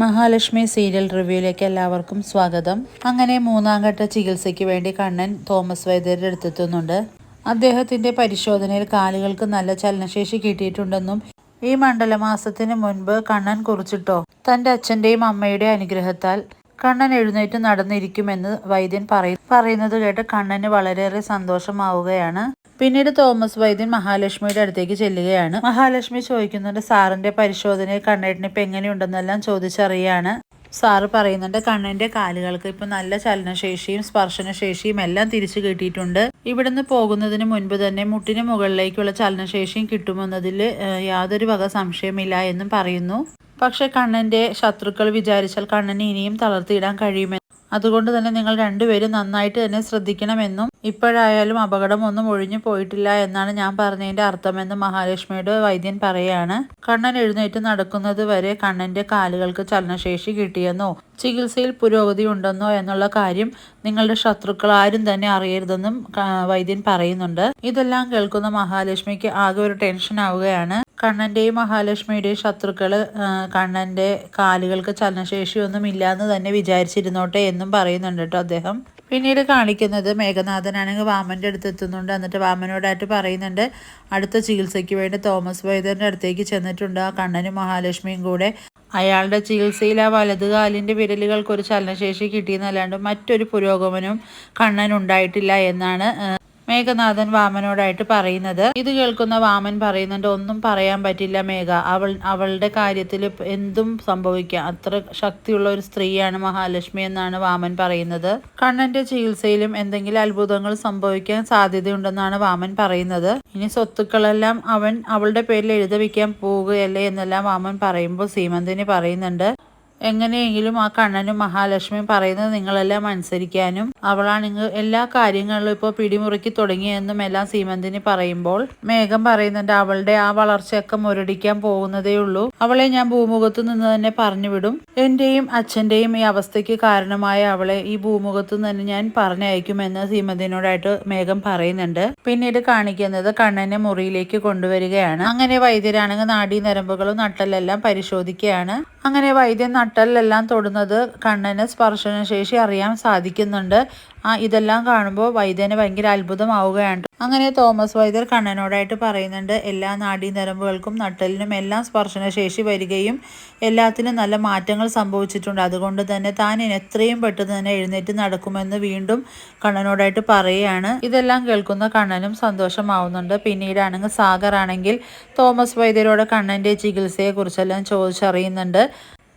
Mahalakshmi serial റിവ്യൂയിലേക്ക് എല്ലാവർക്കും സ്വാഗതം. അങ്ങനെ മൂന്നാം ഘട്ട ചികിത്സയ്ക്ക് വേണ്ടി കണ്ണൻ തോമസ് വൈദ്യരുടെ അടുത്തെത്തുന്നുണ്ട്. അദ്ദേഹത്തിന്റെ പരിശോധനയിൽ കാലുകൾക്ക് നല്ല ചലനശേഷി കിട്ടിയിട്ടുണ്ടെന്നും ഈ മണ്ഡലമാസത്തിന് മുൻപ് കണ്ണൻ കുറിച്ചിട്ടോ തന്റെ അച്ഛന്റെയും അമ്മയുടെ അനുഗ്രഹത്താൽ കണ്ണൻ എഴുന്നേറ്റ് നടന്നിരിക്കുമെന്ന് വൈദ്യൻ പറയുന്നത് കേട്ട് കണ്ണന് വളരെയേറെ സന്തോഷമാവുകയാണ്. പിന്നീട് തോമസ് വൈദ്യൻ മഹാലക്ഷ്മിയുടെ അടുത്തേക്ക് ചെല്ലുകയാണ്. മഹാലക്ഷ്മി ചോദിക്കുന്നുണ്ട്, സാറിന്റെ പരിശോധനയിൽ കണ്ണേട്ടന് ഇപ്പം എങ്ങനെയുണ്ടെന്നെല്ലാം ചോദിച്ചറിയാണ്. സാറ് പറയുന്നുണ്ട്, കണ്ണന്റെ കാലുകൾക്ക് ഇപ്പം നല്ല ചലനശേഷിയും സ്പർശനശേഷിയും എല്ലാം തിരിച്ചു കിട്ടിയിട്ടുണ്ട്. ഇവിടുന്ന് പോകുന്നതിന് മുൻപ് തന്നെ മുട്ടിന് മുകളിലേക്കുള്ള ചലനശേഷിയും കിട്ടുമെന്നതിൽ യാതൊരു വക സംശയമില്ല എന്നും പറയുന്നു. പക്ഷെ കണ്ണന്റെ ശത്രുക്കൾ വിചാരിച്ചാൽ കണ്ണനെ ഇനിയും തളർത്തിയിടാൻ കഴിയുമെന്നും അതുകൊണ്ട് തന്നെ നിങ്ങൾ രണ്ടുപേരും നന്നായിട്ട് തന്നെ ശ്രദ്ധിക്കണമെന്നും ഇപ്പോഴായാലും അപകടം ഒന്നും ഒഴിഞ്ഞു പോയിട്ടില്ല എന്നാണ് ഞാൻ പറഞ്ഞതിന്റെ അർത്ഥമെന്ന് മഹാലക്ഷ്മിയുടെ വൈദ്യൻ പറയാണ്. കണ്ണൻ എഴുന്നേറ്റ് നടക്കുന്നത് വരെ കണ്ണന്റെ കാലുകൾക്ക് ചലനശേഷി കിട്ടിയെന്നോ ചികിത്സയിൽ പുരോഗതി ഉണ്ടെന്നോ എന്നുള്ള കാര്യം നിങ്ങളുടെ ശത്രുക്കൾ ആരും തന്നെ അറിയരുതെന്നും വൈദ്യൻ പറയുന്നുണ്ട്. ഇതെല്ലാം കേൾക്കുന്ന മഹാലക്ഷ്മിക്ക് ആകെ ഒരു ടെൻഷൻ ആവുകയാണ്. കണ്ണന്റെയും മഹാലക്ഷ്മിയുടെയും ശത്രുക്കള് കണ്ണന്റെ കാലുകൾക്ക് ചലനശേഷിയൊന്നും ഇല്ലാന്ന് തന്നെ വിചാരിച്ചിരുന്നോട്ടെ എന്നും പറയുന്നുണ്ട് കേട്ടോ അദ്ദേഹം. പിന്നീട് കാണിക്കുന്നത് മേഘനാഥനാണെങ്കിൽ വാമന്റെ അടുത്ത് എത്തുന്നുണ്ട്. എന്നിട്ട് വാമനോടായിട്ട് പറയുന്നുണ്ട്, അടുത്ത ചികിത്സയ്ക്ക് വേണ്ടി തോമസ് വൈദ്യരുടെ അടുത്തേക്ക് ചെന്നിട്ടുണ്ട് ആ കണ്ണനും മഹാലക്ഷ്മിയും കൂടെ. അയാളുടെ ചികിത്സയിൽ ആ വലതുകാലിന്റെ വിരലുകൾക്ക് ഒരു ചലനശേഷി കിട്ടിയെന്നല്ലാണ്ട് മറ്റൊരു പുരോഗമനവും കണ്ണൻ ഉണ്ടായിട്ടില്ല എന്നാണ് മേഘനാഥൻ വാമനോടായിട്ട് പറയുന്നത്. ഇത് കേൾക്കുന്ന വാമൻ പറയുന്നുണ്ട്, ഒന്നും പറയാൻ പറ്റില്ല മേഘ, അവളുടെ കാര്യത്തിൽ എന്തും സംഭവിക്കാം, അത്ര ശക്തിയുള്ള ഒരു സ്ത്രീയാണ് മഹാലക്ഷ്മി എന്നാണ് വാമൻ പറയുന്നത്. കണ്ണന്റെ ചികിത്സയിലും എന്തെങ്കിലും അത്ഭുതങ്ങൾ സംഭവിക്കാൻ സാധ്യതയുണ്ടെന്നാണ് വാമൻ പറയുന്നത്. ഇനി സ്വത്തുക്കളെല്ലാം അവളുടെ പേരിൽ എഴുതി വയ്ക്കാൻ പോവുകയല്ലേ എന്നെല്ലാം വാമൻ പറയുമ്പോൾ സീമന്തിനി പറയുന്നുണ്ട്, എങ്ങനെയെങ്കിലും ആ കണ്ണനും മഹാലക്ഷ്മിയും പറയുന്നത് നിങ്ങളെല്ലാം അനുസരിക്കാനും അവളാണെങ്കിൽ എല്ലാ കാര്യങ്ങളിലും ഇപ്പോൾ പിടിമുറുക്കി തുടങ്ങിയെന്നും എല്ലാം സീമന്തിനി പറയുമ്പോൾ മേഘം പറയുന്നുണ്ട്, അവളുടെ ആ വളർച്ചയൊക്കെ മുരടിക്കാൻ പോകുന്നതേ ഉള്ളൂ, അവളെ ഞാൻ ഭൂമുഖത്തു നിന്ന് തന്നെ പറഞ്ഞുവിടും, എന്റെയും അച്ഛന്റെയും ഈ അവസ്ഥയ്ക്ക് കാരണമായ അവളെ ഈ ഭൂമുഖത്തു നിന്ന് തന്നെ ഞാൻ പറഞ്ഞയക്കുമെന്ന് സീമന്തിനോടായിട്ട് മേഘം പറയുന്നുണ്ട്. പിന്നീട് കാണിക്കുന്നത് കണ്ണനെ മുറിയിലേക്ക് കൊണ്ടുവരികയാണ്. അങ്ങനെ വൈദ്യരാണെങ്കിൽ നാഡീനരമ്പുകളും നട്ടലെല്ലാം പരിശോധിക്കുകയാണ്. അങ്ങനെ വൈദ്യൻ നട്ടലിലെല്ലാം തൊടുന്നത് കണ്ണന് സ്പർശനശേഷി അറിയാൻ സാധിക്കുന്നുണ്ട്. ഇതെല്ലാം കാണുമ്പോൾ വൈദ്യന് ഭയങ്കര അത്ഭുതമാവുകയാണ്. അങ്ങനെ തോമസ് വൈദ്യർ കണ്ണനോടായിട്ട് പറയുന്നുണ്ട്, എല്ലാ നാഡീനരമ്പുകൾക്കും നട്ടലിനും എല്ലാം സ്പർശനശേഷി വരികയും എല്ലാത്തിലും നല്ല മാറ്റങ്ങൾ സംഭവിച്ചിട്ടുണ്ട്. അതുകൊണ്ട് തന്നെ താൻ എത്രയും പെട്ടെന്ന് തന്നെ എഴുന്നേറ്റ് നടക്കുമെന്ന് വീണ്ടും കണ്ണനോടായിട്ട് പറയുകയാണ്. ഇതെല്ലാം കേൾക്കുന്ന കണ്ണനും സന്തോഷമാവുന്നുണ്ട്. പിന്നീടാണെങ്കിൽ സാഗർ ആണെങ്കിൽ തോമസ് വൈദ്യരോട് കണ്ണന്റെ ചികിത്സയെക്കുറിച്ചെല്ലാം ചോദിച്ചറിയുന്നുണ്ട്.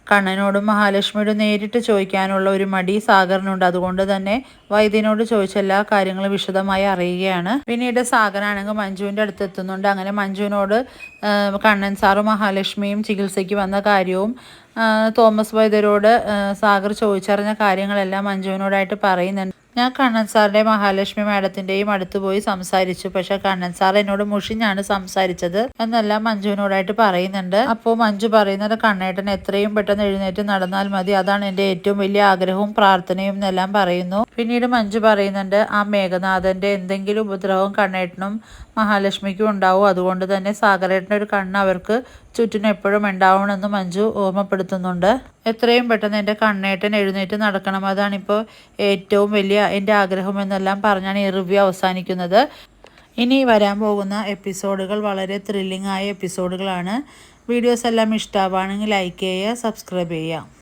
കണ്ണനോടും മഹാലക്ഷ്മിയോടും നേരിട്ട് ചോദിക്കാനുള്ള ഒരു മടി സാഗറിനുണ്ട്. അതുകൊണ്ട് തന്നെ വൈദ്യനോട് ചോദിച്ച എല്ലാ കാര്യങ്ങളും വിശദമായി അറിയുകയാണ്. പിന്നീട് സാഗറാണെങ്കിൽ മഞ്ജുവിൻ്റെ അടുത്ത് എത്തുന്നുണ്ട്. അങ്ങനെ മഞ്ജുവിനോട് കണ്ണൻ സാറും മഹാലക്ഷ്മിയും ചികിത്സയ്ക്ക് വന്ന കാര്യവും തോമസ് വൈദ്യരോട് സാഗർ ചോദിച്ചറിഞ്ഞ കാര്യങ്ങളെല്ലാം മഞ്ജുവിനോടായിട്ട് പറയുന്നുണ്ട്. ഞാൻ കണ്ണൻ സാറിൻ്റെ മഹാലക്ഷ്മി മാഡത്തിൻ്റെയും അടുത്ത് പോയി സംസാരിച്ചു, പക്ഷെ കണ്ണൻ സാർ എന്നോട് മുഷിഞ്ഞാണ് സംസാരിച്ചത് എന്നെല്ലാം മഞ്ജുവിനോടായിട്ട് പറയുന്നുണ്ട്. അപ്പോൾ മഞ്ജു പറയുന്നത്, കണ്ണേട്ടൻ എത്രയും പെട്ടെന്ന് എഴുന്നേറ്റ് നടന്നാൽ മതി, അതാണ് എൻ്റെ ഏറ്റവും വലിയ ആഗ്രഹവും പ്രാർത്ഥനയും എന്നെല്ലാം പറയുന്നു. പിന്നീട് മഞ്ജു പറയുന്നുണ്ട്, ആ മേഘനാഥന്റെ എന്തെങ്കിലും ഉപദ്രവവും കണ്ണേട്ടനും മഹാലക്ഷ്മിക്കും ഉണ്ടാവും, അതുകൊണ്ട് തന്നെ സാഗരേട്ടൻ്റെ ഒരു കണ്ണ് അവർക്ക് ചുറ്റിനും എപ്പോഴും ഉണ്ടാവണമെന്ന് മഞ്ജു ഓർമ്മപ്പെടുത്തുന്നുണ്ട്. എത്രയും പെട്ടെന്ന് എൻ്റെ കണ്ണേട്ടൻ എഴുന്നേറ്റ് നടക്കണം, അതാണിപ്പോൾ ഏറ്റവും വലിയ എൻ്റെ ആഗ്രഹം എന്നെല്ലാം പറഞ്ഞാണ് ഈ റിവ്യൂ അവസാനിക്കുന്നത്. ഇനി വരാൻ പോകുന്ന എപ്പിസോഡുകൾ വളരെ ത്രില്ലിംഗ് ആയ എപ്പിസോഡുകളാണ്. വീഡിയോസ് എല്ലാം ഇഷ്ടമാവുകയാണെങ്കിൽ ലൈക്ക് ചെയ്യുക, സബ്സ്ക്രൈബ് ചെയ്യുക.